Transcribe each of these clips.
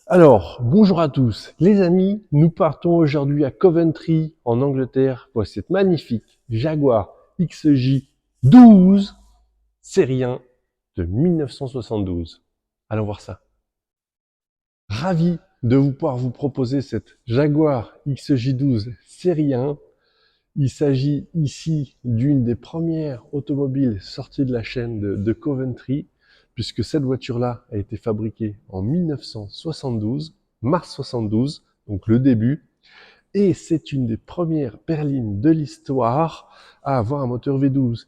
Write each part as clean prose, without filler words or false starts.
Alors, bonjour à tous. Les amis, nous partons aujourd'hui à Coventry, en Angleterre, pour cette magnifique Jaguar XJ 12 série 1 de 1972. Allons voir ça. Ravi de pouvoir vous proposer cette Jaguar XJ 12 série 1. Il s'agit ici d'une des premières automobiles sorties de la chaîne de Coventry, puisque cette voiture-là a été fabriquée en 1972, mars 72, donc le début, et c'est une des premières berlines de l'histoire à avoir un moteur V12.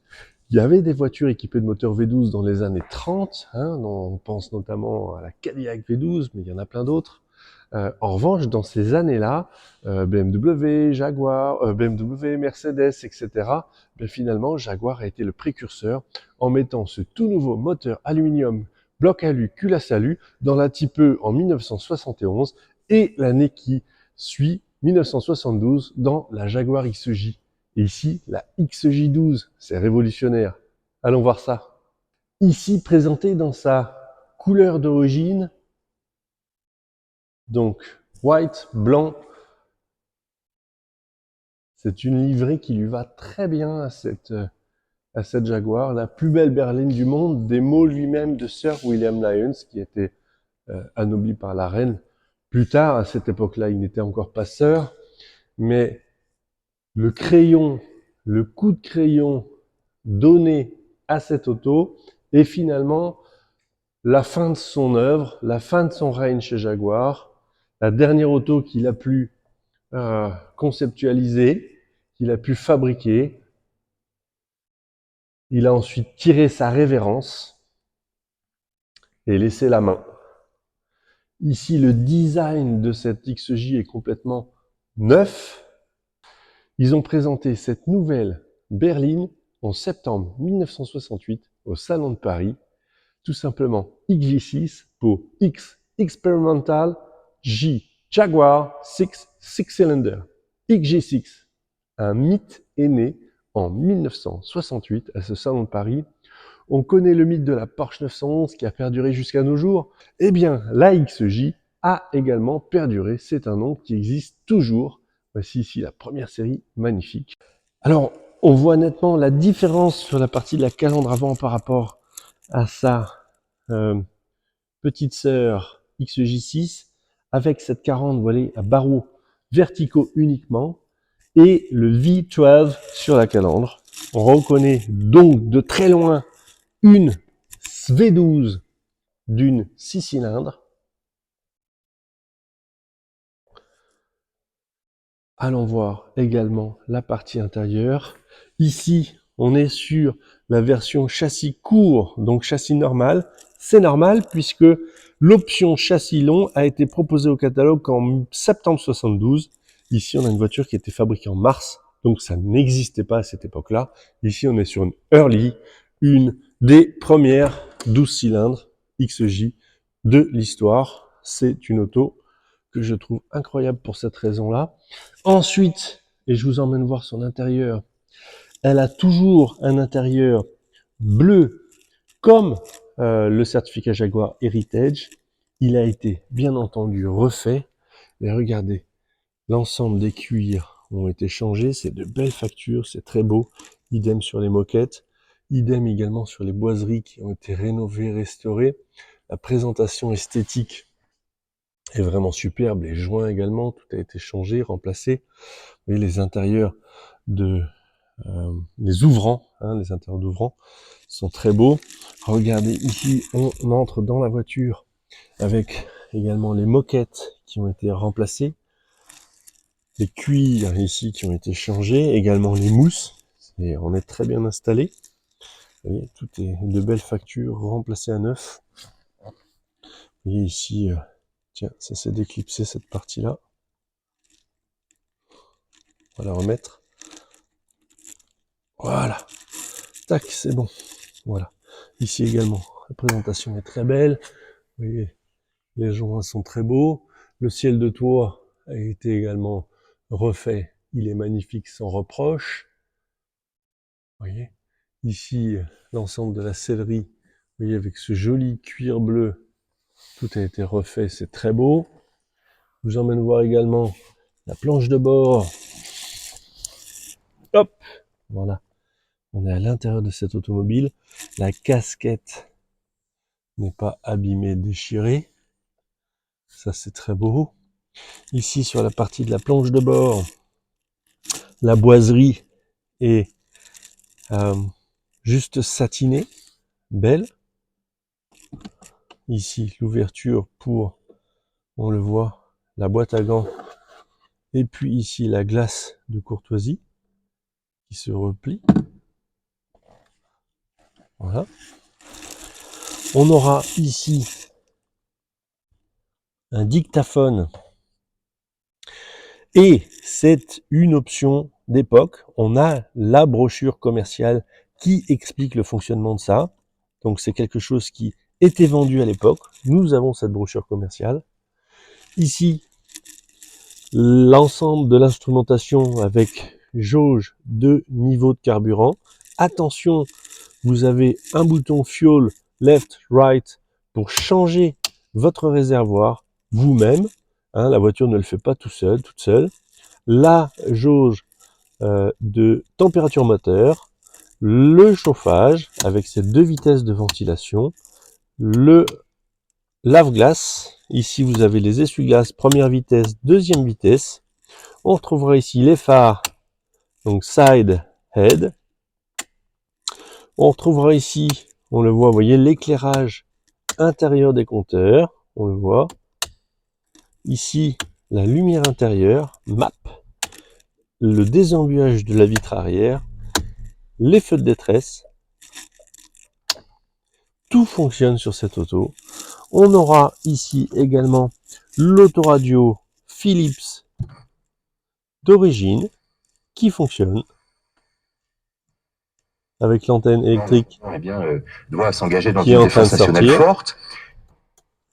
Il y avait des voitures équipées de moteurs V12 dans les années 30, on pense notamment à la Cadillac V12, mais il y en a plein d'autres. En revanche, dans ces années-là, BMW, Jaguar, BMW, Mercedes, etc., finalement, Jaguar a été le précurseur en mettant ce tout nouveau moteur aluminium, bloc alu, culasse alu, dans la Type E en 1971 et l'année qui suit, 1972, dans la Jaguar XJ. Et ici, la XJ12, c'est révolutionnaire. Allons voir ça. Ici, présenté dans sa couleur d'origine, donc white, blanc, c'est une livrée qui lui va très bien à cette Jaguar, la plus belle berline du monde, des mots lui-même de Sir William Lyons, qui était anobli par la reine. Plus tard, à cette époque-là, il n'était encore pas sir, mais le crayon, le coup de crayon donné à cette auto est finalement la fin de son œuvre, la fin de son règne chez Jaguar, la dernière auto qu'il a pu conceptualiser, qu'il a pu fabriquer. Il a ensuite tiré sa révérence et laissé la main. Ici, le design de cette XJ est complètement neuf. Ils ont présenté cette nouvelle berline en septembre 1968 au Salon de Paris. Tout simplement XJ6 pour X Experimental, J Jaguar 6 Cylinder. XJ6, un mythe est né en 1968 à ce Salon de Paris. On connaît le mythe de la Porsche 911 qui a perduré jusqu'à nos jours. Eh bien, la XJ a également perduré. C'est un nom qui existe toujours. Voici ici la première série, magnifique. Alors, on voit nettement la différence sur la partie de la calandre avant par rapport à sa petite sœur XJ6 avec cette calandre voilée à barreaux verticaux uniquement et le V12 sur la calandre. On reconnaît donc de très loin une V12 d'une 6 cylindres. Allons voir également la partie intérieure. Ici, on est sur la version châssis court, donc châssis normal. C'est normal puisque l'option châssis long a été proposée au catalogue en septembre 72. Ici, on a une voiture qui a été fabriquée en mars, donc ça n'existait pas à cette époque-là. Ici, on est sur une Early, une des premières 12 cylindres XJ de l'histoire. C'est une auto que je trouve incroyable pour cette raison-là. Ensuite, et je vous emmène voir son intérieur, elle a toujours un intérieur bleu comme le certificat Jaguar Heritage. Il a été bien entendu refait. Et regardez, l'ensemble des cuirs ont été changés. C'est de belles factures, c'est très beau. Idem sur les moquettes. Idem également sur les boiseries qui ont été rénovées, restaurées. La présentation esthétique est vraiment superbe. Les joints également, tout a été changé, remplacé. Vous voyez les intérieurs de les ouvrants, les intérieurs d'ouvrants sont très beaux. Regardez ici, on entre dans la voiture avec également les moquettes qui ont été remplacées, les cuirs ici qui ont été changés, également les mousses. Et on est très bien installé. Vous voyez, tout est de belles factures remplacées à neuf. Vous voyez ici, tiens, ça s'est déclipsé cette partie-là. On va la remettre. Voilà. Tac, c'est bon. Voilà. Ici également, la présentation est très belle. Vous voyez, les joints sont très beaux. Le ciel de toit a été également refait. Il est magnifique sans reproche. Vous voyez, ici, l'ensemble de la sellerie, vous voyez, avec ce joli cuir bleu Tout a été refait, c'est très beau. Je vous emmène voir également la planche de bord. Hop, voilà. On est à l'intérieur de cette automobile. La casquette n'est pas abîmée, déchirée. Ça, c'est très beau. Ici, sur la partie de la planche de bord, la boiserie est juste satinée, belle. Ici, l'ouverture pour, on le voit, la boîte à gants. Et puis ici, la glace de courtoisie qui se replie. Voilà. On aura ici un dictaphone. Et c'est une option d'époque. On a la brochure commerciale qui explique le fonctionnement de ça. Donc c'est quelque chose qui était vendu à l'époque. Nous avons cette brochure commerciale. Ici, l'ensemble de l'instrumentation avec jauge de niveau de carburant. Attention, vous avez un bouton fuel left, right pour changer votre réservoir vous-même. Hein, la voiture ne le fait pas toute seule. La jauge de température moteur, le chauffage avec ses 2 vitesses de ventilation, le lave-glace. Ici, vous avez les essuie-glaces, première vitesse, deuxième vitesse. On retrouvera ici les phares, donc side head. On retrouvera ici, on le voit, vous voyez, l'éclairage intérieur des compteurs, on le voit. Ici, la lumière intérieure, map, le désembuage de la vitre arrière, les feux de détresse. Tout fonctionne sur cette auto. On aura ici également l'autoradio Philips d'origine qui fonctionne avec l'antenne électrique doit s'engager dans qui est une en train de défense nationale sortir. forte.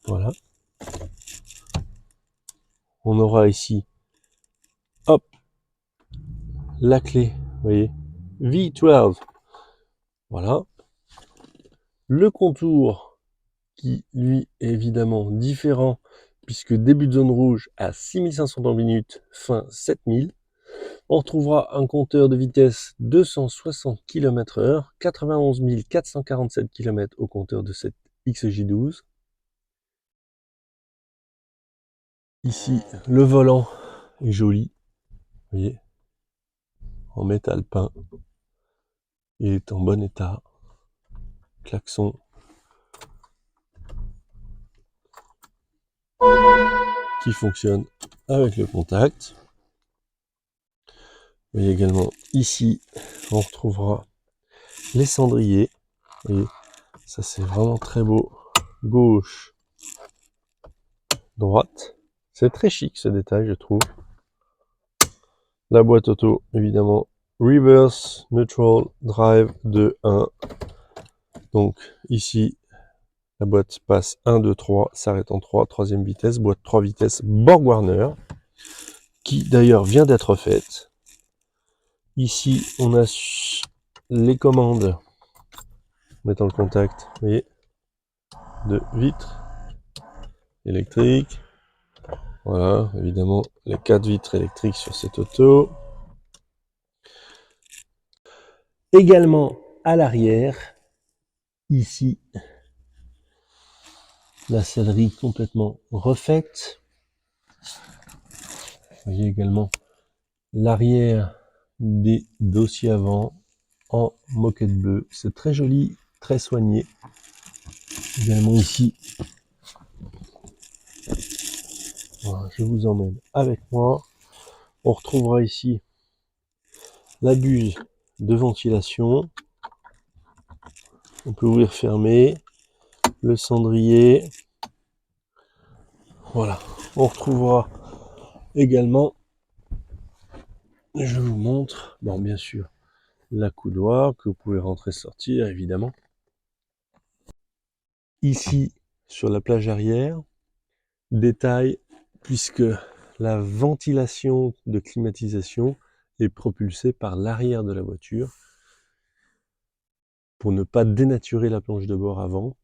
Voilà. On aura ici, hop, la clé, vous voyez, V12. Voilà. Le contour qui, lui, est évidemment différent puisque début de zone rouge à 6500 dans minutes, fin 7000. On retrouvera un compteur de vitesse 260 km/h, 91 447 km au compteur de cette XJ12. Ici, le volant est joli, vous voyez, en métal peint. Il est en bon état. Klaxon. Qui fonctionne avec le contact. Vous voyez également ici, on retrouvera les cendriers. Vous voyez, ça c'est vraiment très beau. Gauche, droite. C'est très chic ce détail, je trouve. La boîte auto, évidemment, reverse, neutral, drive 2, 1. Donc ici, la boîte passe 1, 2, 3, s'arrête en 3, troisième vitesse, boîte 3 vitesses Borg Warner, qui d'ailleurs vient d'être faite. Ici, on a les commandes mettant le contact, vous voyez, de vitres électriques. Voilà, évidemment, les 4 vitres électriques sur cette auto. Également à l'arrière, ici, la sellerie complètement refaite. Vous voyez également l'arrière des dossiers avant en moquette bleue. C'est très joli, très soigné. Également ici, voilà, je vous emmène avec moi. On retrouvera ici la buse de ventilation. On peut ouvrir, fermer. Le cendrier. Voilà. On retrouvera également, je vous montre, bon, bien sûr, la couloir que vous pouvez rentrer, sortir, évidemment. Ici, sur la plage arrière, détail, puisque la ventilation de climatisation est propulsée par l'arrière de la voiture pour ne pas dénaturer la planche de bord avant.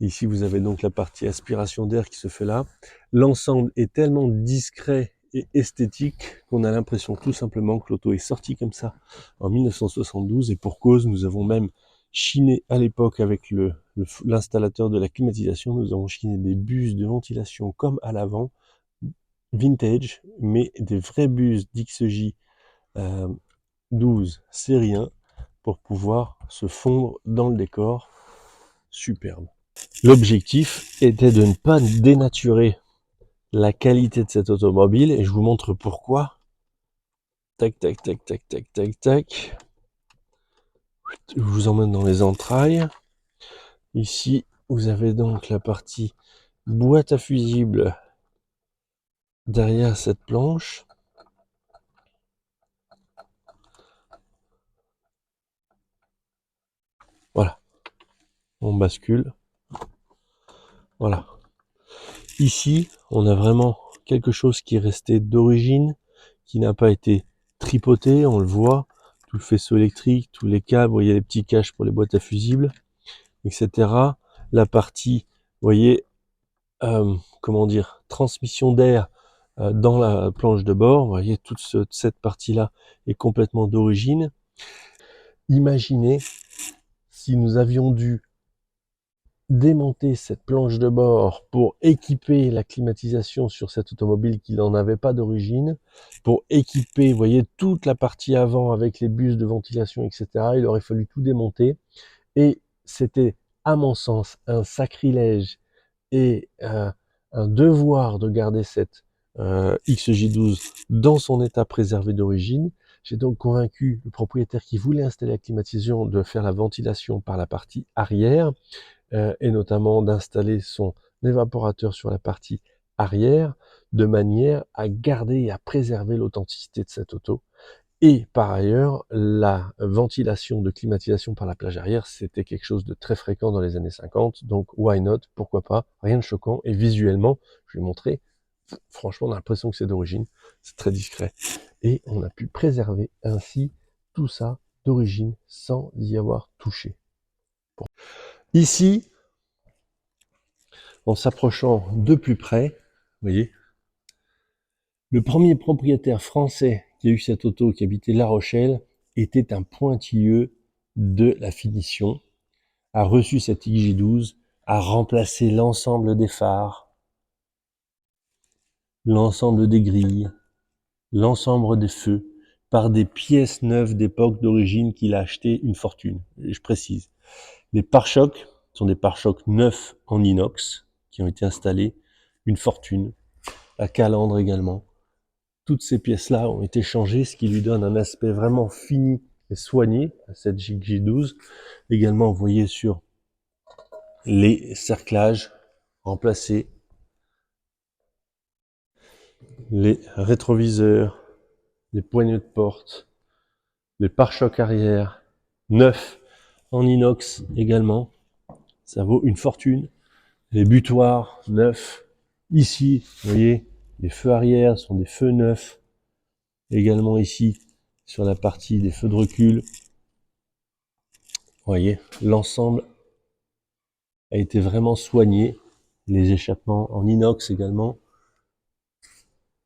Ici, vous avez donc la partie aspiration d'air qui se fait là. L'ensemble est tellement discret et esthétique qu'on a l'impression tout simplement que l'auto est sortie comme ça en 1972, et pour cause, nous avons même chiné à l'époque avec l'installateur de la climatisation, nous avons chiné des buses de ventilation comme à l'avant, vintage, mais des vraies buses d'XJ 12 série 1 pour pouvoir se fondre dans le décor. Superbe. L'objectif était de ne pas dénaturer la qualité de cette automobile, et je vous montre pourquoi. Tac, tac, tac, tac, tac, tac, tac. Je vous emmène dans les entrailles. Ici, vous avez donc la partie boîte à fusibles derrière cette planche. Voilà, on bascule. Voilà. Ici, on a vraiment quelque chose qui est resté d'origine, qui n'a pas été tripoté, on le voit. Tout le faisceau électrique, tous les câbles, vous voyez les petits caches pour les boîtes à fusibles, etc. La partie, vous voyez, comment dire, transmission d'air dans la planche de bord, vous voyez, toute cette partie-là est complètement d'origine. Imaginez si nous avions dû démonter cette planche de bord pour équiper la climatisation sur cette automobile qui n'en avait pas d'origine, pour équiper, vous voyez, toute la partie avant avec les bus de ventilation, etc. Il aurait fallu tout démonter, et c'était, à mon sens, un sacrilège et un devoir de garder cette XJ12 dans son état préservé d'origine. J'ai donc convaincu le propriétaire qui voulait installer la climatisation de faire la ventilation par la partie arrière, et notamment d'installer son évaporateur sur la partie arrière, de manière à garder et à préserver l'authenticité de cette auto. Et par ailleurs, la ventilation de climatisation par la plage arrière, c'était quelque chose de très fréquent dans les années 50, donc why not, pourquoi pas, rien de choquant, et visuellement, je vais montrer, franchement on a l'impression que c'est d'origine, c'est très discret, et on a pu préserver ainsi tout ça d'origine sans y avoir touché. Bon. Ici, en s'approchant de plus près, vous voyez, le premier propriétaire français qui a eu cette auto, qui habitait La Rochelle, était un pointilleux de la finition, a reçu cette XJ12, a remplacé l'ensemble des phares, l'ensemble des grilles, l'ensemble des feux, par des pièces neuves d'époque d'origine qu'il a acheté une fortune. Et je précise, les pare-chocs sont des pare-chocs neufs en inox qui ont été installés, une fortune, la calandre également. Toutes ces pièces-là ont été changées, ce qui lui donne un aspect vraiment fini et soigné à cette XJ12. Également, vous voyez sur les cerclages remplacés, les rétroviseurs, les poignées de porte, les pare-chocs arrière, neufs en inox également, ça vaut une fortune. Les butoirs neufs. Ici, vous voyez, les feux arrière sont des feux neufs. Également ici, sur la partie des feux de recul, vous voyez, l'ensemble a été vraiment soigné. Les échappements en inox également.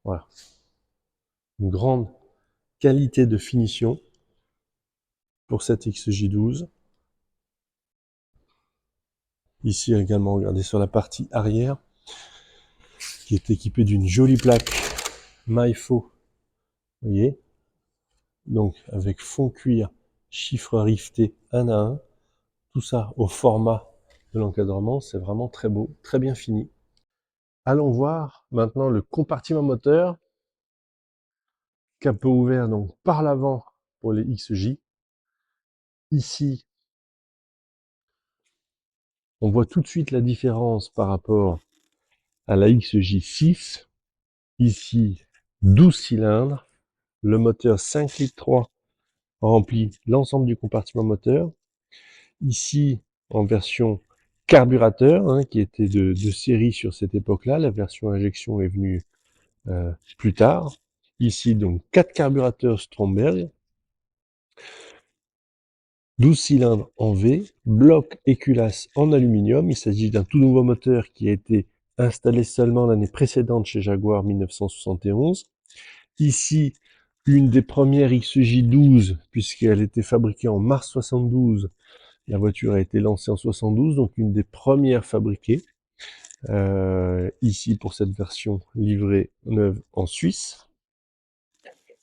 Voilà. Une grande qualité de finition pour cette XJ12. Ici également, regardez sur la partie arrière, qui est équipée d'une jolie plaque MyFo. Vous voyez, donc avec fond cuir, chiffre rifté 1 à 1. Tout ça au format de l'encadrement, c'est vraiment très beau, très bien fini. Allons voir maintenant le compartiment moteur. Capot ouvert donc par l'avant pour les XJ. Ici, on voit tout de suite la différence par rapport à la XJ6. Ici, 12 cylindres. Le moteur 5 litres 3 remplit l'ensemble du compartiment moteur. Ici, en version carburateur, hein, qui était de série sur cette époque-là. La version injection est venue plus tard. Ici, donc, 4 carburateurs Stromberg. 12 cylindres en V, bloc et culasse en aluminium. Il s'agit d'un tout nouveau moteur qui a été installé seulement l'année précédente chez Jaguar 1971. Ici, une des premières XJ12, puisqu'elle était fabriquée en mars 72. La voiture a été lancée en 72, donc une des premières fabriquées. Ici, pour cette version livrée neuve en Suisse.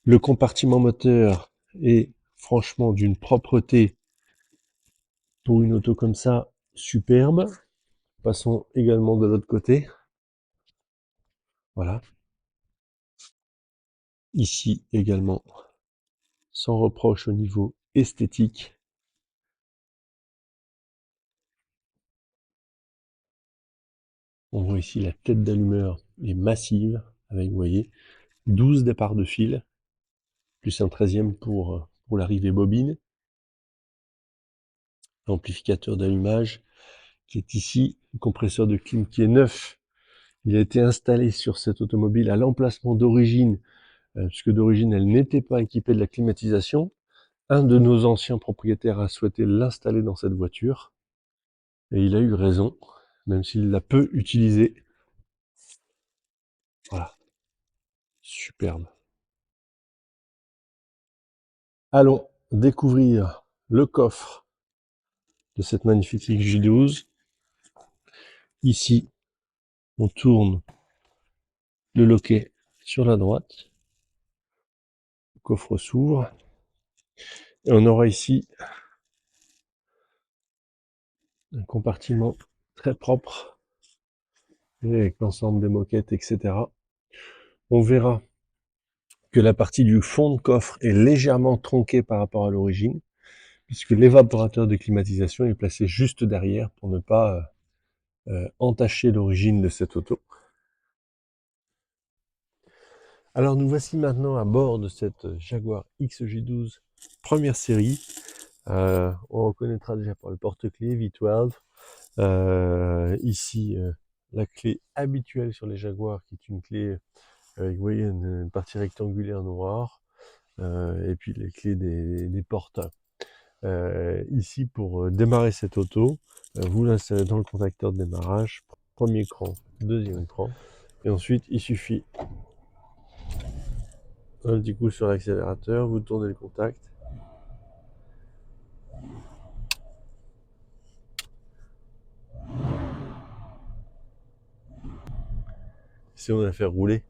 Le compartiment moteur est franchement d'une propreté pour une auto comme ça, superbe. Passons également de l'autre côté. Voilà. Ici également, sans reproche au niveau esthétique. On voit ici la tête d'allumeur est massive, avec, vous voyez, 12 départs de fil, plus un 13e pour l'arrivée bobine. L'amplificateur d'allumage qui est ici, le compresseur de clim qui est neuf. Il a été installé sur cette automobile à l'emplacement d'origine, puisque d'origine elle n'était pas équipée de la climatisation. Un de nos anciens propriétaires a souhaité l'installer dans cette voiture, et il a eu raison, même s'il l'a peu utilisé. Voilà, superbe. Allons découvrir le coffre de cette magnifique J12. Ici, on tourne le loquet sur la droite, le coffre s'ouvre, et on aura ici un compartiment très propre, avec l'ensemble des moquettes, etc. On verra que la partie du fond de coffre est légèrement tronquée par rapport à l'origine, puisque l'évaporateur de climatisation est placé juste derrière pour ne pas entacher l'origine de cette auto. Alors nous voici maintenant à bord de cette Jaguar XJ12 première série. On reconnaîtra déjà par le porte-clés V12. Ici, la clé habituelle sur les Jaguars, qui est une clé avec, vous voyez, une partie rectangulaire noire, et puis les clés des portes. Ici, pour démarrer cette auto, vous l'installez dans le contacteur de démarrage, premier écran, deuxième écran, et ensuite il suffit un petit coup sur l'accélérateur, vous tournez le contact. Si on a fait rouler.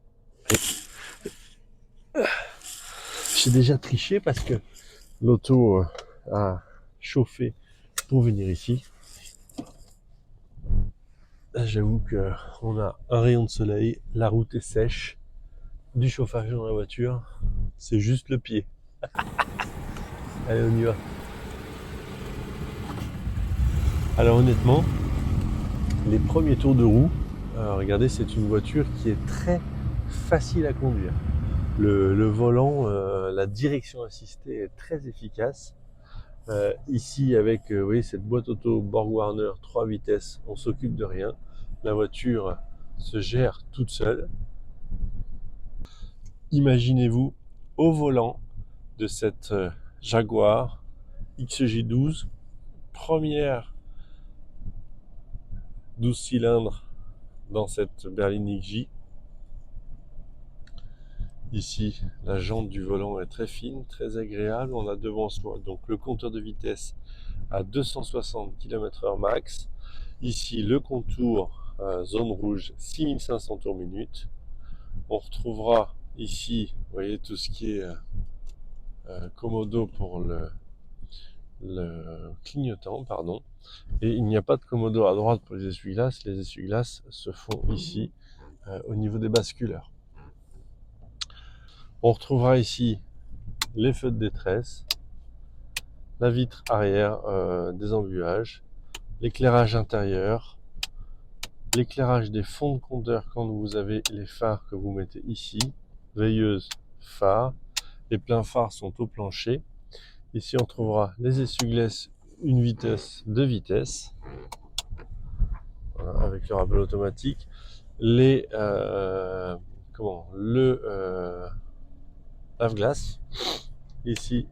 J'ai déjà triché parce que l'auto a chauffé pour venir ici. J'avoue que on a un rayon de soleil, la route est sèche, du chauffage dans la voiture, c'est juste le pied. Allez, on y va. Alors honnêtement, les premiers tours de roue, regardez, c'est une voiture qui est très facile à conduire. Le volant, la direction assistée est très efficace. Ici, avec vous voyez, cette boîte auto Borg-Warner 3 vitesses, on s'occupe de rien. La voiture se gère toute seule. Imaginez-vous au volant de cette Jaguar XJ12, première 12 cylindres dans cette berline XJ. Ici, la jante du volant est très fine, très agréable. On a devant soi donc le compteur de vitesse à 260 km/h max. Ici, le contour zone rouge 6500 tours minute. On retrouvera ici, vous voyez, tout ce qui est commodo pour le clignotant, pardon. Et il n'y a pas de commodo à droite pour les essuie-glaces. Les essuie-glaces se font ici au niveau des basculeurs. On retrouvera ici les feux de détresse, la vitre arrière des embuages, l'éclairage intérieur, l'éclairage des fonds de compteur quand vous avez les phares que vous mettez ici, veilleuse, phare. Les pleins phares sont au plancher. Ici, on trouvera les essuie-glaces, une vitesse, deux vitesses, voilà, avec le rappel automatique. Le lave-glace. Ici,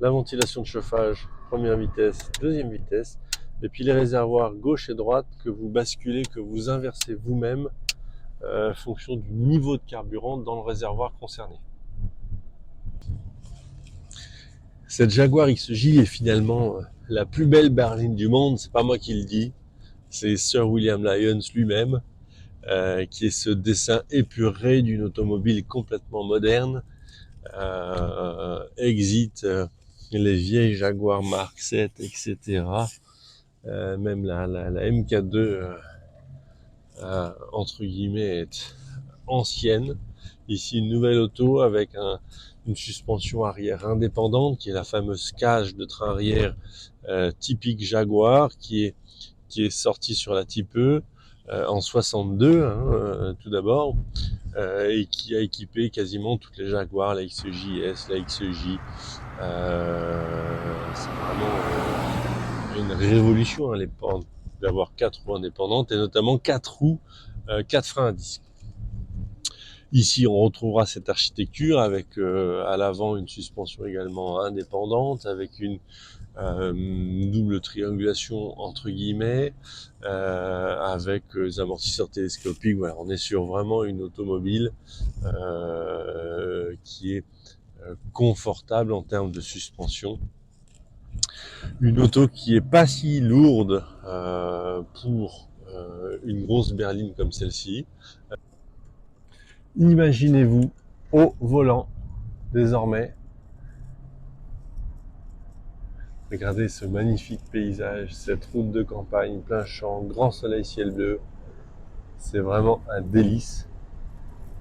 la ventilation de chauffage première vitesse, deuxième vitesse, et puis les réservoirs gauche et droite que vous basculez, que vous inversez vous-même fonction du niveau de carburant dans le réservoir concerné. Cette Jaguar XJ est finalement la plus belle berline du monde, c'est pas moi qui le dis, c'est Sir William Lyons lui-même, qui est ce dessin épuré d'une automobile complètement moderne, exit les vieilles Jaguar Mark 7, etc. Même la MK2, entre guillemets, est ancienne. Ici, une nouvelle auto avec une suspension arrière indépendante, qui est la fameuse cage de train arrière typique Jaguar, qui est sortie sur la Type E en 62, tout d'abord, et qui a équipé quasiment toutes les Jaguars, la XJ, la XJ. C'est vraiment une révolution à l'époque d'avoir 4 roues indépendantes et notamment 4 roues, 4 freins à disque. Ici, on retrouvera cette architecture avec à l'avant une suspension également indépendante, avec une double triangulation entre guillemets, avec les amortisseurs télescopiques. Voilà, on est sur vraiment une automobile qui est confortable en termes de suspension. Une auto qui est pas si lourde pour une grosse berline comme celle-ci. Imaginez-vous au volant désormais. Regardez ce magnifique paysage, cette route de campagne, plein champ, grand soleil, ciel bleu. C'est vraiment un délice.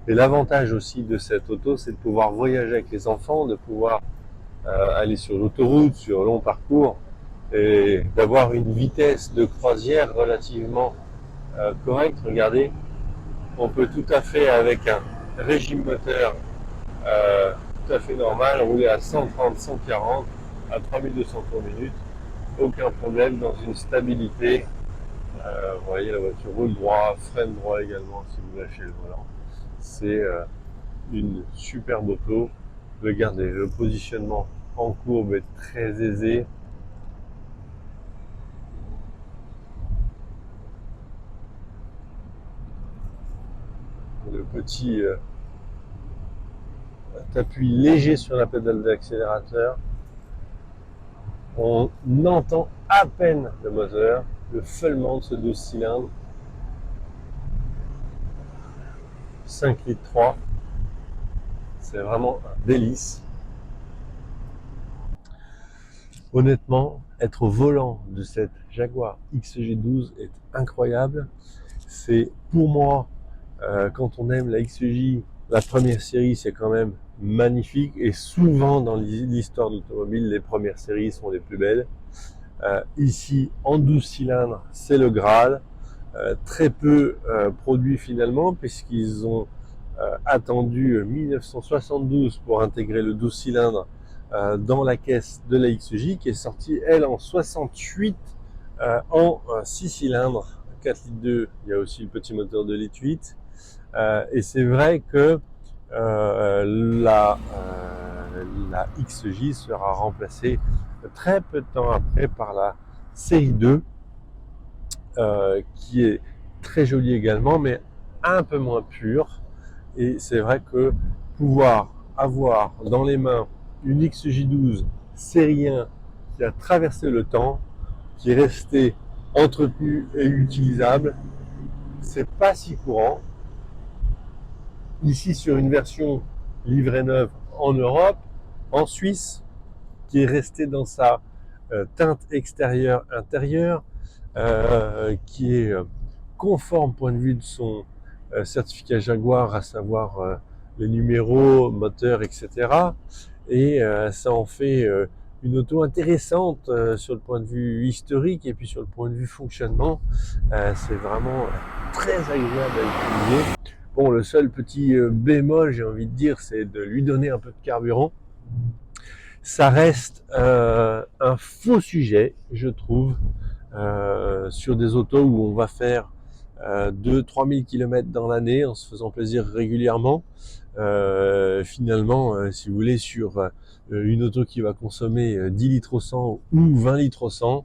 Et l'avantage aussi de cette auto, c'est de pouvoir voyager avec les enfants, de pouvoir aller sur l'autoroute, sur long parcours, et d'avoir une vitesse de croisière relativement correcte. Regardez, on peut tout à fait, avec un régime moteur tout à fait normal, rouler à 130, 140, à 3200 tours minute, aucun problème, dans une stabilité. Vous voyez, la voiture roule droit, freine droit également si vous lâchez le volant. C'est une superbe auto. Regardez, le positionnement en courbe est très aisé. Le petit appui léger sur la pédale d'accélérateur. On entend à peine le moteur, le feulement de ce 12 cylindres. 5 litres 3. C'est vraiment un délice. Honnêtement, être au volant de cette Jaguar XJ12 est incroyable. C'est pour moi, quand on aime la XJ, la première série, c'est quand même magnifique. Et souvent dans l'histoire d'automobile, les premières séries sont les plus belles. Ici, en 12 cylindres, c'est le Graal. Très peu produits finalement, puisqu'ils ont attendu 1972 pour intégrer le 12 cylindres dans la caisse de la XJ, qui est sortie, elle, en 68 en 6 cylindres, 4 litres 2, il y a aussi le petit moteur de 2 litres 8. Et c'est vrai que la XJ sera remplacée très peu de temps après par la série 2, qui est très jolie également, mais un peu moins pure. Et c'est vrai que pouvoir avoir dans les mains une XJ12 série 1 qui a traversé le temps, qui est restée entretenue et utilisable, c'est pas si courant. Ici, sur une version livrée neuve en Europe, en Suisse, qui est restée dans sa teinte extérieure-intérieure, qui est conforme point de vue de son certificat Jaguar, à savoir les numéros, moteur, etc. Et ça en fait une auto intéressante sur le point de vue historique et puis sur le point de vue fonctionnement. C'est vraiment très agréable à utiliser. Bon, le seul petit bémol, j'ai envie de dire, c'est de lui donner un peu de carburant. Ça reste un faux sujet, je trouve, sur des autos où on va faire 2-3 000 km dans l'année en se faisant plaisir régulièrement. Finalement, si vous voulez, sur une auto qui va consommer 10 litres au 100 ou 20 litres au 100,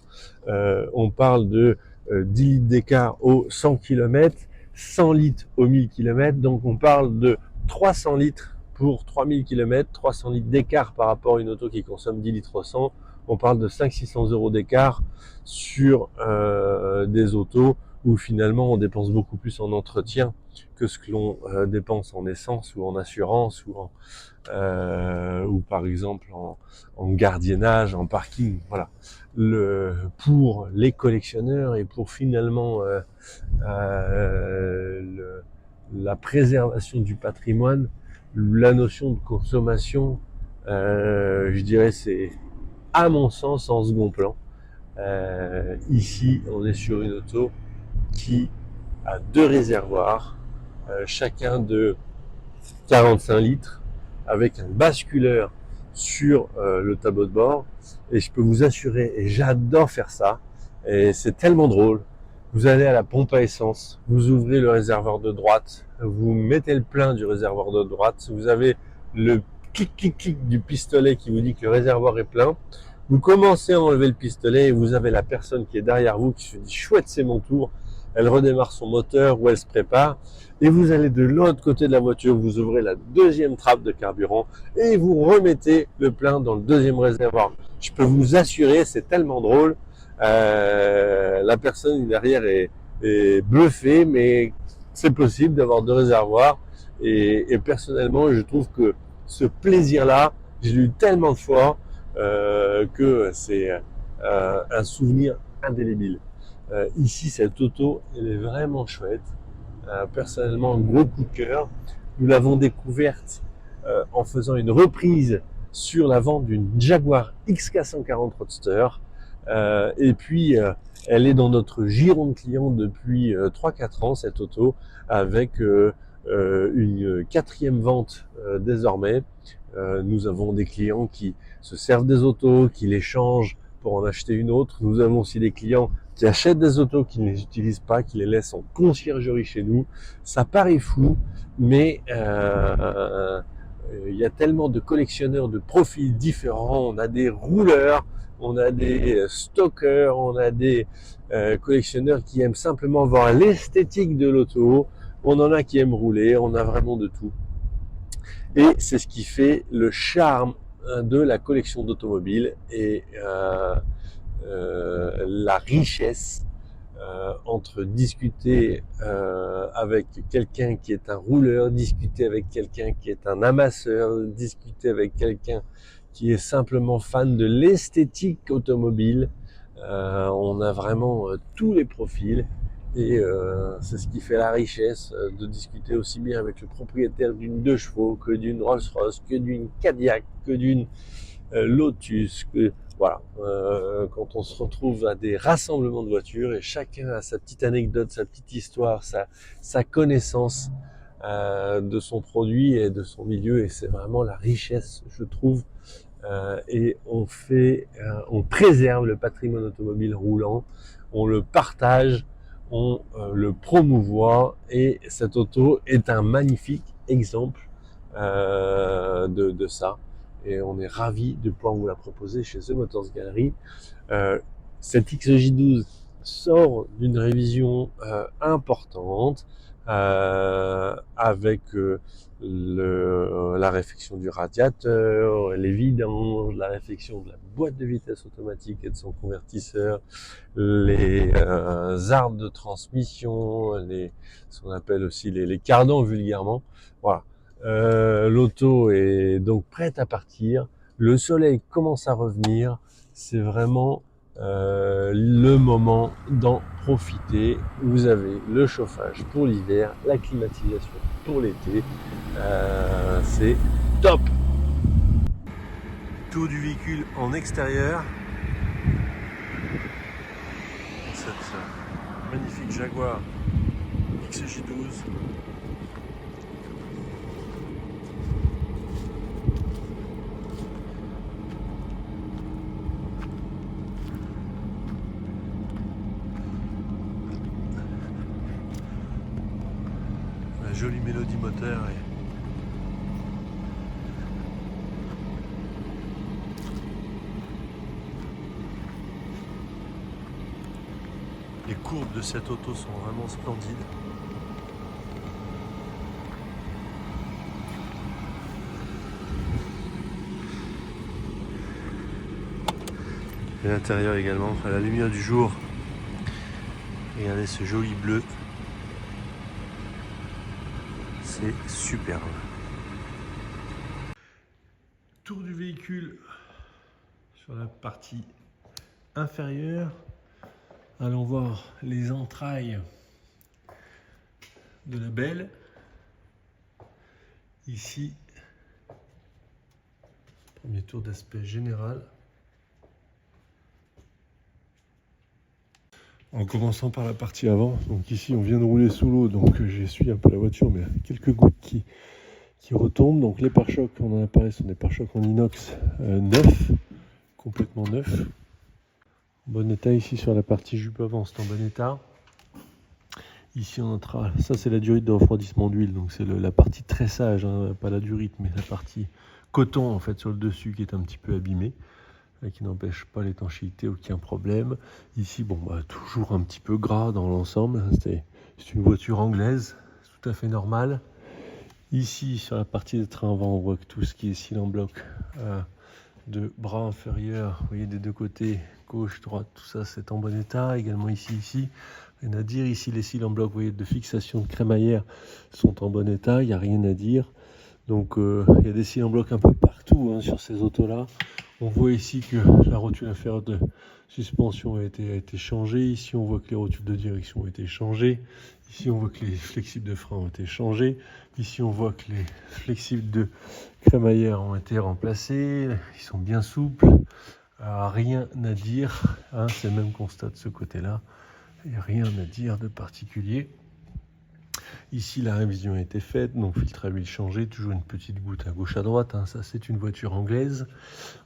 on parle de 10 litres d'écart au 100 km, 100 litres au 1000 km, donc on parle de 300 litres pour 3000 km, 300 litres d'écart par rapport à une auto qui consomme 10 litres au 100. On parle de 500-600 euros d'écart sur des autos où finalement on dépense beaucoup plus en entretien que ce que l'on dépense en essence ou en assurance ou par exemple en gardiennage, en parking. Voilà. Pour les collectionneurs et pour finalement la préservation du patrimoine, la notion de consommation, je dirais, c'est à mon sens en second plan. Ici, on est sur une auto qui a 2 réservoirs, chacun de 45 litres, avec un basculeur sur le tableau de bord. Et je peux vous assurer, et j'adore faire ça, et c'est tellement drôle, vous allez à la pompe à essence, vous ouvrez le réservoir de droite, vous mettez le plein du réservoir de droite, vous avez le clic du pistolet qui vous dit que le réservoir est plein. Vous commencez à enlever le pistolet et vous avez la personne qui est derrière vous qui se dit chouette, c'est mon tour. Elle redémarre son moteur ou elle se prépare et vous allez de l'autre côté de la voiture, vous ouvrez la deuxième trappe de carburant et vous remettez le plein dans le deuxième réservoir. Je peux vous assurer, c'est tellement drôle. La personne derrière est bluffée, mais c'est possible d'avoir 2 réservoirs et personnellement, je trouve que ce plaisir-là, je l'ai eu tellement de fois que c'est un souvenir indélébile. Ici, cette auto, elle est vraiment chouette. Personnellement, un gros coup de cœur. Nous l'avons découverte en faisant une reprise sur la vente d'une Jaguar XK140 Roadster. Et puis, elle est dans notre giron de clients depuis 3-4 ans, cette auto, avec une 4e vente désormais. Nous avons des clients qui se servent des autos, qui les changent pour en acheter une autre. Nous avons aussi des clients qui achètent des autos, qui ne les utilisent pas, qui les laissent en conciergerie chez nous. Ça paraît fou, mais il y a tellement de collectionneurs de profils différents. On a des rouleurs, on a des stockers, on a des collectionneurs qui aiment simplement voir l'esthétique de l'auto. On en a qui aiment rouler, on a vraiment de tout. Et c'est ce qui fait le charme de la collection d'automobiles et la richesse entre discuter avec quelqu'un qui est un rouleur, discuter avec quelqu'un qui est un amasseur, discuter avec quelqu'un qui est simplement fan de l'esthétique automobile. On a vraiment tous les profils et c'est ce qui fait la richesse de discuter aussi bien avec le propriétaire d'une 2 chevaux que d'une Rolls-Royce, que d'une Cadillac, que d'une Lotus, que voilà. Quand on se retrouve à des rassemblements de voitures et chacun a sa petite anecdote, sa petite histoire, sa connaissance de son produit et de son milieu, et c'est vraiment la richesse, je trouve. Et on préserve le patrimoine automobile roulant, on le partage, on le promouvoit, et cette auto est un magnifique exemple de ça. Et on est ravis de pouvoir vous la proposer chez The Motors Gallery. Cette XJ12 sort d'une révision importante avec la réflexion du radiateur, les vidanges, la réflexion de la boîte de vitesse automatique et de son convertisseur, les arbres de transmission, ce qu'on appelle aussi les cardans vulgairement. Voilà. L'auto est donc prête à partir. Le soleil commence à revenir. C'est vraiment le moment d'en profiter. Vous avez le chauffage pour l'hiver, la climatisation pour l'été. C'est top. Tour du véhicule en extérieur. Cette magnifique Jaguar XJ12. jolie mélodie moteur. Les courbes de cette auto sont vraiment splendides. Et l'intérieur également, à la lumière du jour. Regardez ce joli bleu. C'est superbe. Tour du véhicule sur la partie inférieure. Allons voir les entrailles de la belle. Ici, premier tour d'aspect général. En commençant par la partie avant, donc ici on vient de rouler sous l'eau, donc j'essuie un peu la voiture, mais quelques gouttes qui retombent. Donc les pare-chocs, on en a parlé, sont des pare-chocs en inox neufs, complètement neufs. Bon état ici sur la partie jupe avant, c'est en bon état. Ici on entra, ça c'est la durite de refroidissement d'huile, donc c'est la partie tressage, hein, pas la durite, mais la partie coton en fait sur le dessus qui est un petit peu abîmée. Qui n'empêche pas l'étanchéité, aucun problème. Ici, bon, toujours un petit peu gras dans l'ensemble. C'est une voiture anglaise, tout à fait normale. Ici, sur la partie des trains avant, on voit que tout ce qui est cylindre en bloc de bras inférieur, vous voyez des deux côtés, gauche, droite, tout ça c'est en bon état. Également ici, rien à dire. Ici, les cylindres en bloc, vous voyez, de fixation de crémaillère sont en bon état, il n'y a rien à dire. Donc, il y a des cylindres en bloc un peu partout hein, sur ces autos-là. On voit ici que la rotule inférieure de suspension a été changée. Ici, on voit que les rotules de direction ont été changées. Ici, on voit que les flexibles de frein ont été changés. Ici, on voit que les flexibles de crémaillère ont été remplacés. Ils sont bien souples. Rien à dire. Hein, c'est le même constat de ce côté-là. Il n'y a rien à dire de particulier. Ici, la révision a été faite, donc filtre à huile changé, toujours une petite goutte à gauche à droite, hein, ça c'est une voiture anglaise.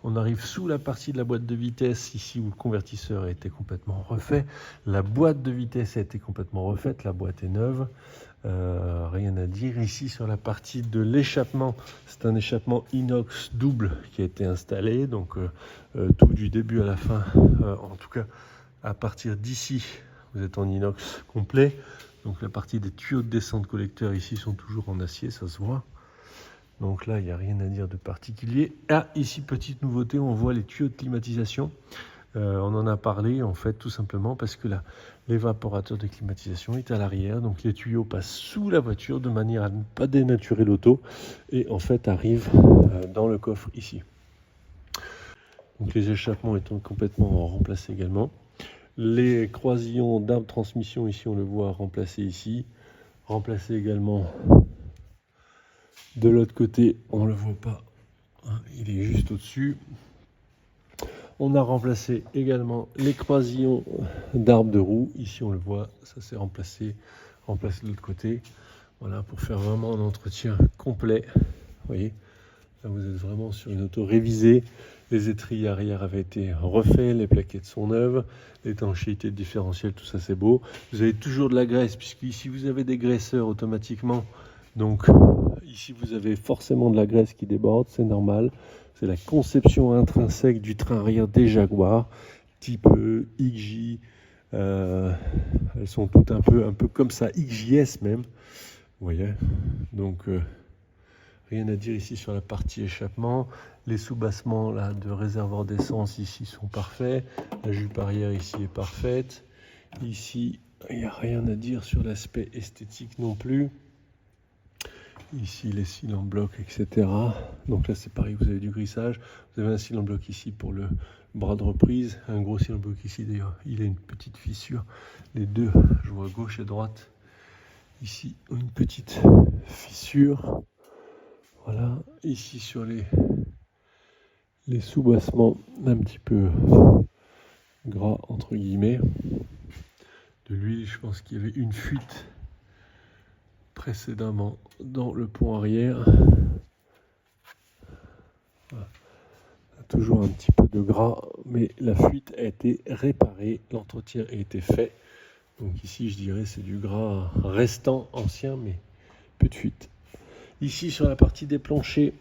On arrive sous la partie de la boîte de vitesse, ici où le convertisseur a été complètement refait. La boîte de vitesse a été complètement refaite, la boîte est neuve, rien à dire. Ici sur la partie de l'échappement, c'est un échappement inox double qui a été installé, donc tout du début à la fin, en tout cas à partir d'ici, vous êtes en inox complet. Donc la partie des tuyaux de descente collecteur ici sont toujours en acier, ça se voit. Donc là, il n'y a rien à dire de particulier. Ah, ici, petite nouveauté, on voit les tuyaux de climatisation. On en a parlé, en fait, tout simplement parce que l'évaporateur de climatisation est à l'arrière. Donc les tuyaux passent sous la voiture de manière à ne pas dénaturer l'auto. Et en fait, arrivent dans le coffre ici. Donc les échappements étant complètement remplacés également. Les croisillons d'arbre transmission, ici on le voit remplacé ici. Remplacé également de l'autre côté, on ne le voit pas, hein, il est juste au-dessus. On a remplacé également les croisillons d'arbre de roue. Ici on le voit, ça s'est remplacé de l'autre côté. Voilà, pour faire vraiment un entretien complet. Vous voyez, là vous êtes vraiment sur une auto révisée. Les étriers arrière avaient été refaits, les plaquettes sont neuves, l'étanchéité de différentiel, tout ça c'est beau. Vous avez toujours de la graisse, puisque ici vous avez des graisseurs automatiquement. Donc ici vous avez forcément de la graisse qui déborde, c'est normal. C'est la conception intrinsèque du train arrière des Jaguar, type XJ. Elles sont toutes un peu comme ça, XJS même. Vous voyez, donc rien à dire ici sur la partie échappement. Les soubassements là, de réservoir d'essence ici sont parfaits. La jupe arrière ici est parfaite. Ici, il n'y a rien à dire sur l'aspect esthétique non plus. Ici, les cylindres en bloc, etc. Donc là, c'est pareil, vous avez du grissage. Vous avez un cylindre en bloc ici pour le bras de reprise. Un gros cylindre en bloc ici, d'ailleurs, il a une petite fissure. Les deux, je vois gauche et droite. Ici, une petite fissure. Voilà, ici sur les soubassements un petit peu gras entre guillemets de l'huile. Je pense qu'il y avait une fuite précédemment dans le pont arrière. Voilà. Toujours un petit peu de gras, mais la fuite a été réparée, l'entretien a été fait. Donc ici je dirais c'est du gras restant ancien, mais Plus de fuite. Ici sur la partie des planchers,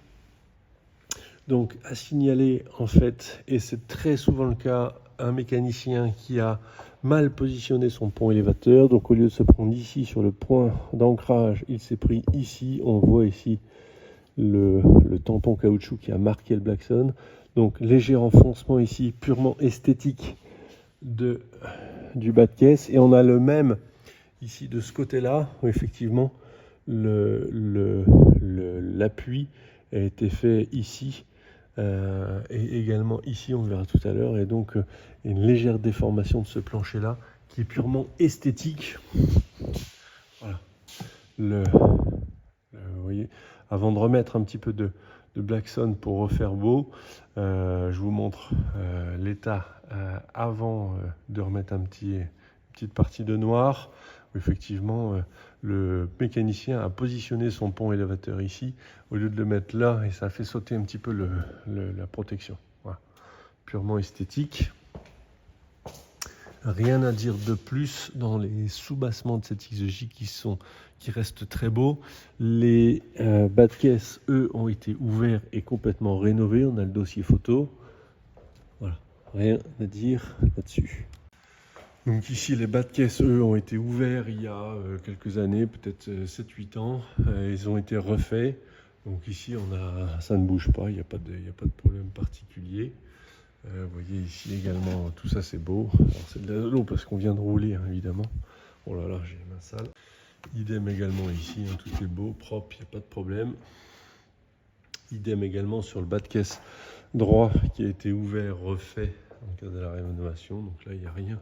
donc à signaler en fait, et c'est très souvent le cas, un mécanicien qui a mal positionné son pont élévateur. Donc au lieu de se prendre ici sur le point d'ancrage, il s'est pris ici. On voit ici le tampon caoutchouc qui a marqué le Blackson. Donc léger renfoncement ici, purement esthétique du bas de caisse. Et on a le même ici de ce côté-là, où effectivement l'appui a été fait ici. Et également ici, on le verra tout à l'heure, et donc une légère déformation de ce plancher-là qui est purement esthétique. Voilà. Vous voyez, avant de remettre un petit peu de Blackson pour refaire beau, je vous montre l'état avant de remettre une petite partie de noir. Effectivement, le mécanicien a positionné son pont élévateur ici au lieu de le mettre là, et ça a fait sauter un petit peu la protection. Voilà. Purement esthétique. Rien à dire de plus dans les sous-bassements de cette XJ qui restent très beaux. Les bas de caisse, eux, ont été ouverts et complètement rénovés. On a le dossier photo. Voilà, rien à dire là-dessus. Donc ici, les bas de caisse, eux, ont été ouverts il y a quelques années, peut-être 7-8 ans. Ils ont été refaits. Donc ici, ça ne bouge pas, il n'y a pas de problème particulier. Vous voyez ici également, tout ça c'est beau. Alors c'est de l'eau parce qu'on vient de rouler, hein, évidemment. Oh là là, j'ai les mains sales. Idem également ici, hein, tout est beau, propre, il n'y a pas de problème. Idem également sur le bas de caisse droit qui a été ouvert, refait dans le cadre de la rénovation. Donc là, il n'y a rien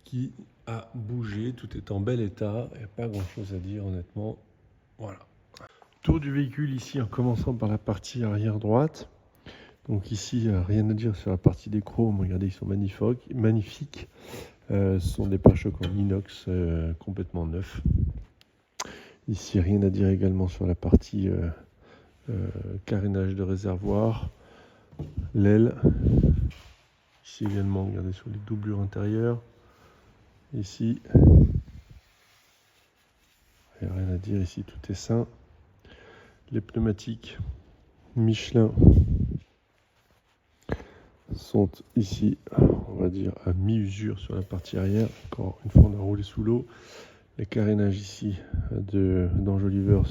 qui a bougé, tout est en bel état, il n'y a pas grand chose à dire honnêtement. Voilà. Tour du véhicule ici en commençant par la partie arrière droite. Donc ici, rien à dire sur la partie des chromes, regardez, ils sont magnifiques. Ce sont des pare-chocs en inox complètement neufs. Ici, rien à dire également sur la partie carénage de réservoir, l'aile. Ici également, regardez sur les doublures intérieures. Ici, rien à dire, ici tout est sain. Les pneumatiques Michelin sont ici, on va dire, à mi-usure sur la partie arrière. Encore une fois, on a roulé sous l'eau. Les carénages ici d'enjoliveur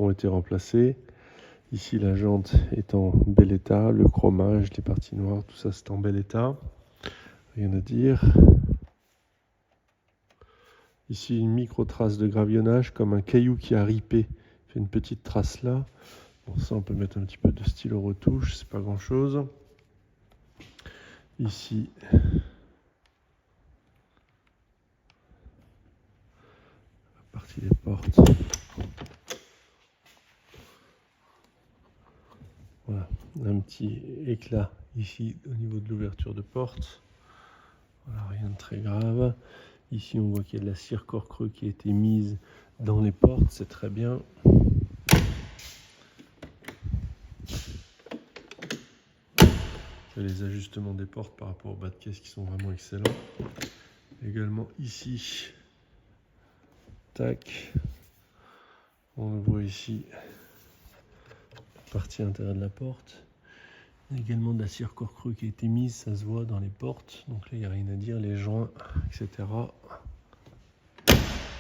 ont été remplacés. Ici, la jante est en bel état. Le chromage, les parties noires, tout ça, c'est en bel état. Rien à dire. Ici, une micro-trace de gravillonnage, comme un caillou qui a ripé. Il fait une petite trace là. Bon, ça, on peut mettre un petit peu de stylo retouche, c'est pas grand-chose. Ici, la partie des portes. Voilà, un petit éclat ici au niveau de l'ouverture de porte. Voilà, rien de très grave. Ici, on voit qu'il y a de la cire corps creux qui a été mise dans les portes, c'est très bien. Les ajustements des portes par rapport au bas de caisse qui sont vraiment excellents. Également ici, tac, on le voit ici, la partie intérieure de la porte. Également de la cire corps creux qui a été mise, ça se voit dans les portes. Donc là, il n'y a rien à dire, les joints, etc.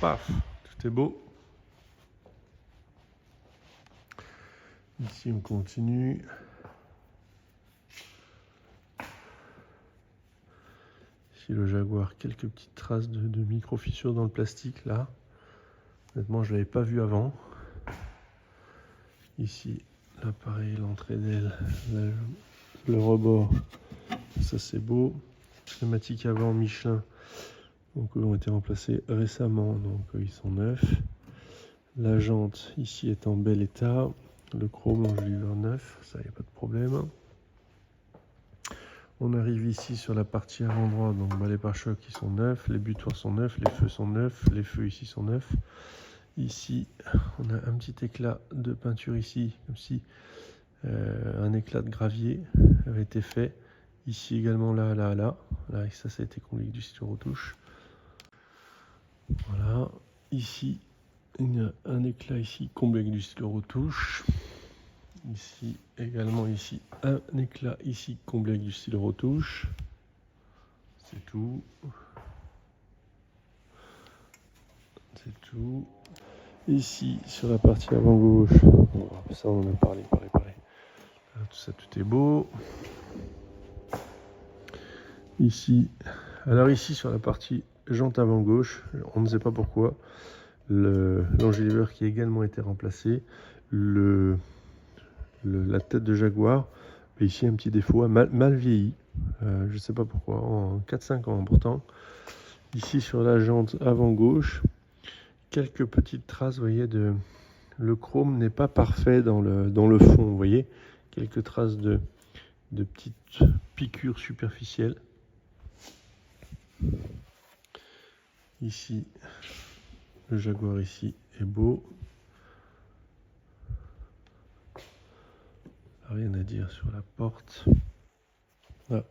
Paf, tout est beau. Ici, on continue. Ici, le Jaguar, quelques petites traces de micro-fissures dans le plastique, là. Honnêtement, je ne l'avais pas vu avant. Ici, l'appareil, l'entrée d'aile, le rebord, ça c'est beau. Pneumatique avant Michelin, donc eux ont été remplacés récemment, donc ils sont neufs. La jante ici est en bel état. Le chrome enjoliveur neuf, ça y a pas de problème. On arrive ici sur la partie avant droite, donc les pare-chocs qui sont neufs, les butoirs sont neufs, les feux sont neufs, les feux ici sont neufs. Ici, on a un petit éclat de peinture ici, comme si un éclat de gravier avait été fait. Ici également, là, et ça a été conduit avec du stylo retouche. Voilà. Ici Il y a un éclat ici comblé avec du stylo retouche. Ici également ici un éclat ici comblé avec du stylo retouche. C'est tout. C'est tout. Ici sur la partie avant gauche, ça on en a parlé. Tout ça tout est beau. Ici, alors ici sur la partie jante avant gauche, on ne sait pas pourquoi. L'enjoliver qui a également été remplacé, la tête de Jaguar, et ici un petit défaut, mal vieilli, je ne sais pas pourquoi, en 4-5 ans pourtant. Ici sur la jante avant gauche, quelques petites traces, vous voyez, le chrome n'est pas parfait dans le fond, vous voyez, quelques traces de petites piqûres superficielles. Ici, le Jaguar ici est beau. Rien à dire sur la porte. Ah.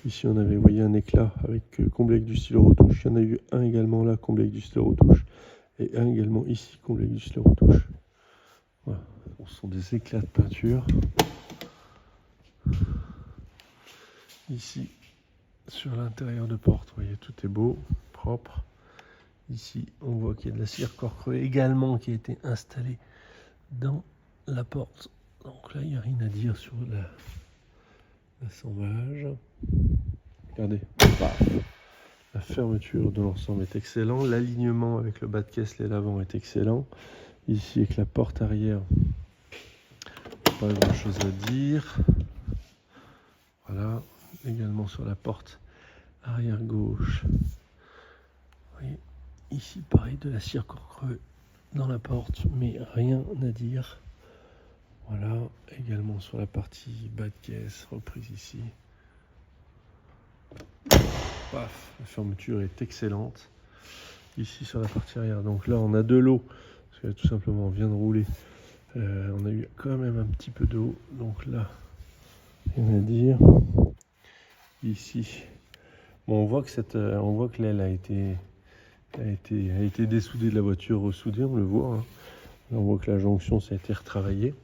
Ici on avait, vous voyez, un éclat avec comblé avec du stylo retouche. Il y en a eu un également là, comblé avec du stylo retouche. Et un également ici, comblé avec du stylo retouche. Voilà. Ce sont des éclats de peinture. Ici, sur l'intérieur de porte, vous voyez, tout est beau, propre. Ici, on voit qu'il y a de la cire corps creux également qui a été installée dans la porte. Donc là, il n'y a rien à dire sur l'assemblage. Regardez, la fermeture de l'ensemble est excellent. L'alignement avec le bas de caisse, les l'avant est excellent. Ici, avec la porte arrière, pas grand chose à dire. Voilà, également sur la porte arrière gauche. Vous voyez, ici, pareil, de la cire corps creux dans la porte, mais rien à dire. Voilà, également sur la partie bas de caisse, reprise ici. Paf, la fermeture est excellente. Ici sur la partie arrière, donc là on a de l'eau, parce que tout simplement on vient de rouler. On a eu quand même un petit peu d'eau, donc là, rien à dire. Ici, bon, on voit que l'aile a été dessoudée de la voiture, ressoudée, on le voit. Hein. Là, on voit que la jonction ça a été retravaillée.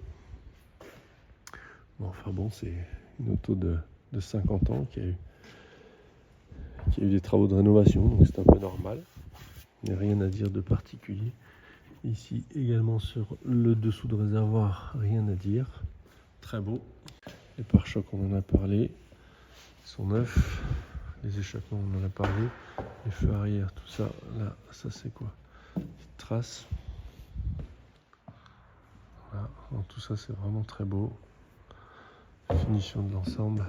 Bon, enfin bon, c'est une auto de 50 ans qui a eu des travaux de rénovation, donc c'est un peu normal. Il n'y a rien à dire de particulier. Ici également sur le dessous de réservoir, rien à dire. Très beau. Les pare-chocs, on en a parlé. Ils sont neufs. Les échappements, on en a parlé. Les feux arrière, tout ça. Là, ça c'est quoi? Petite trace. Voilà. Donc, tout ça c'est vraiment très beau. Finition de l'ensemble.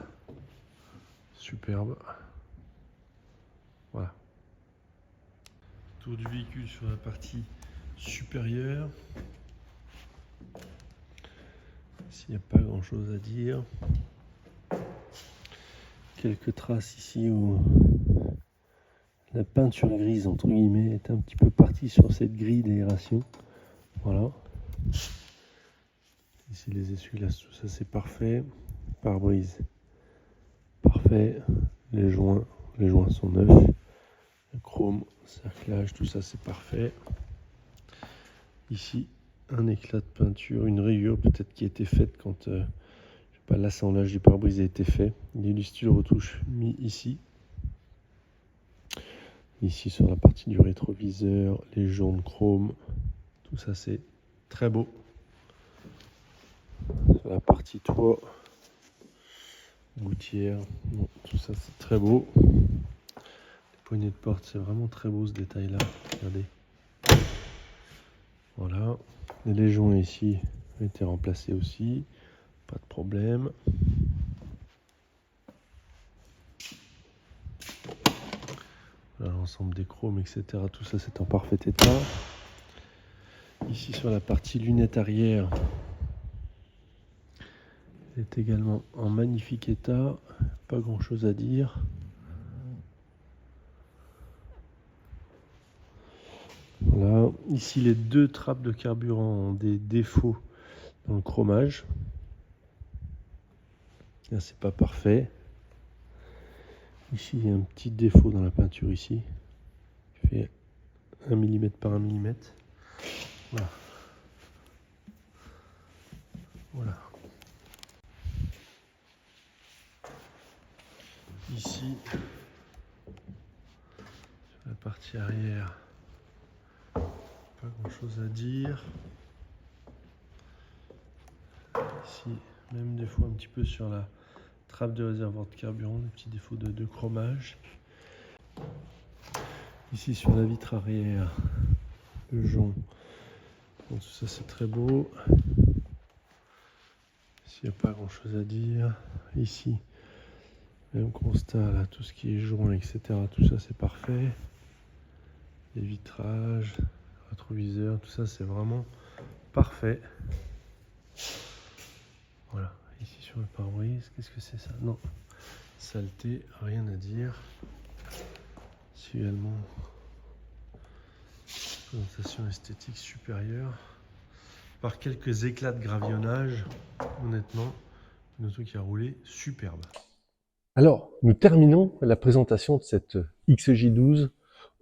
Superbe. Voilà. Tour du véhicule sur la partie supérieure. S'il n'y a pas grand chose à dire. Quelques traces ici où la peinture grise entre guillemets est un petit peu partie sur cette grille d'aération. Voilà. Ici les essuie-glaces, tout ça c'est parfait. Pare-brise, parfait. Les joints sont neufs. Le chrome, cerclage, tout ça c'est parfait. Ici un éclat de peinture, une rayure peut-être qui a été faite quand l'assemblage du pare-brise a été fait. Il y a du stylo retouche mis ici. Ici sur la partie du rétroviseur, les jaunes chrome, tout ça c'est très beau. Sur la partie toit, gouttière, tout ça c'est très beau. Les poignées de porte, c'est vraiment très beau ce détail là, regardez. Voilà, et les joints ici ont été remplacés aussi, pas de problème. L'ensemble des chromes, etc. Tout ça c'est en parfait état. Ici sur la partie lunette arrière, elle est également en magnifique état. Pas grand chose à dire. Voilà. Ici les deux trappes de carburant ont des défauts dans le chromage. Là c'est pas parfait. Ici il y a un petit défaut dans la peinture ici. Qui fait 1 mm par 1 mm. Voilà. Voilà. Ici, sur la partie arrière, pas grand chose à dire. Ici, même des fois un petit peu sur la trappe de réservoir de carburant, des petits défauts de chromage. Ici sur la vitre arrière, le jonc. Bon, tout ça c'est très beau. Ici il n'y a pas grand chose à dire. Ici, même constat là, tout ce qui est joint, etc. Tout ça c'est parfait. Les vitrages, rétroviseurs, tout ça c'est vraiment parfait. Voilà, ici sur le pare-brise, qu'est-ce que c'est ça? Non, saleté, rien à dire. Ici également, présentation esthétique supérieure. Par quelques éclats de gravillonnage, honnêtement, une auto qui a roulé superbe. Alors, nous terminons la présentation de cette XJ12.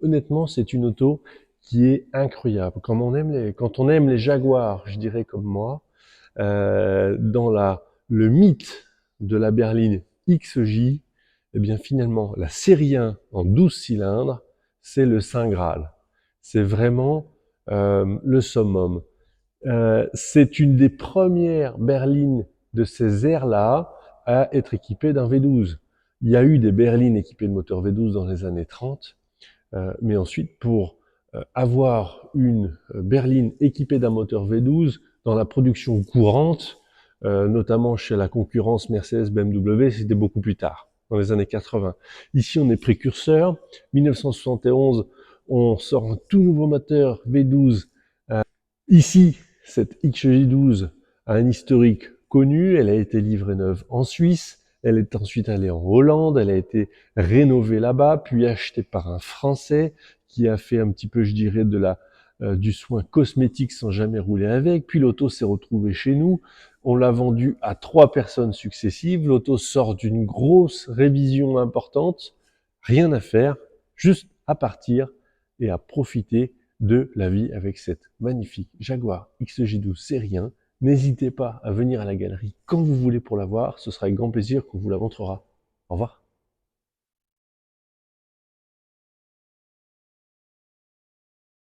Honnêtement, c'est une auto qui est incroyable. Quand on aime les Jaguars, je dirais comme moi, dans le mythe de la berline XJ, eh bien finalement, la série 1 en 12 cylindres, c'est le Saint Graal. C'est vraiment le summum. C'est une des premières berlines de ces airs-là à être équipée d'un V12. Il y a eu des berlines équipées de moteur V12 dans les années 30, mais ensuite, pour avoir une berline équipée d'un moteur V12 dans la production courante, notamment chez la concurrence Mercedes, BMW, c'était beaucoup plus tard, dans les années 80. Ici, on est précurseur. 1971, on sort un tout nouveau moteur V12. Ici, cette XJ12 a un historique connu. Elle a été livrée neuve en Suisse. Elle est ensuite allée en Hollande. Elle a été rénovée là-bas, puis achetée par un Français qui a fait un petit peu, je dirais, du soin cosmétique sans jamais rouler avec. Puis l'auto s'est retrouvée chez nous. On l'a vendue à 3 personnes successives. L'auto sort d'une grosse révision importante. Rien à faire, juste à partir et à profiter de la vie avec cette magnifique Jaguar XJ12 série 1. N'hésitez pas à venir à la galerie quand vous voulez pour la voir. Ce sera avec grand plaisir qu'on vous la montrera. Au revoir.